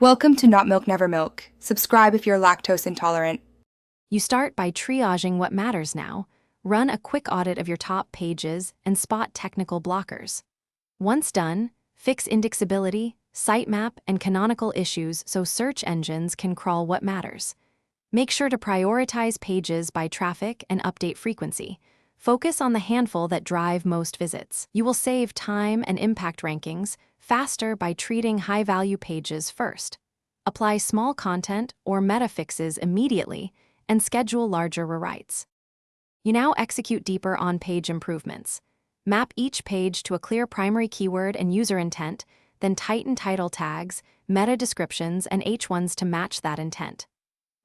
Welcome to Not Milk Never Milk. Subscribe if you're lactose intolerant. You start by triaging what matters now, run a quick audit of your top pages, and spot technical blockers. Once done, fix indexability, sitemap, and canonical issues so search engines can crawl what matters. Make sure to prioritize pages by traffic and update frequency. Focus on the handful that drive most visits. You will save time and impact rankings faster by treating high-value pages first. Apply small content or meta fixes immediately and schedule larger rewrites. You now execute deeper on-page improvements. Map each page to a clear primary keyword and user intent, then tighten title tags, meta descriptions, and H1s to match that intent.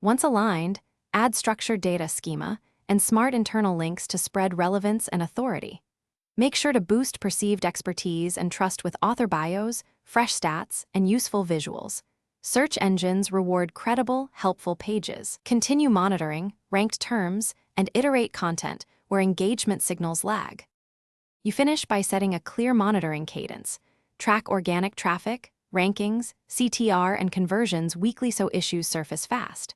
Once aligned, add structured data schema and smart internal links to spread relevance and authority. Make sure to boost perceived expertise and trust with author bios, fresh stats, and useful visuals. Search engines reward credible, helpful pages. Continue monitoring, ranked terms, and iterate content where engagement signals lag. You finish by setting a clear monitoring cadence. Track organic traffic, rankings, CTR, and conversions weekly so issues surface fast.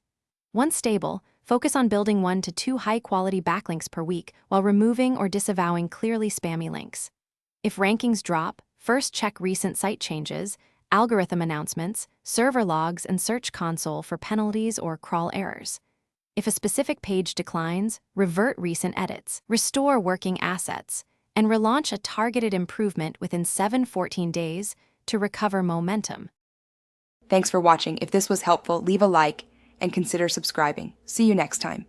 Once stable, focus on building 1 to 2 high-quality backlinks per week while removing or disavowing clearly spammy links. If rankings drop, first check recent site changes, algorithm announcements, server logs, and Search Console for penalties or crawl errors. If a specific page declines, revert recent edits, restore working assets, and relaunch a targeted improvement within 7-14 days to recover momentum. Thanks for watching. If this was helpful, leave a like and consider subscribing. See you next time.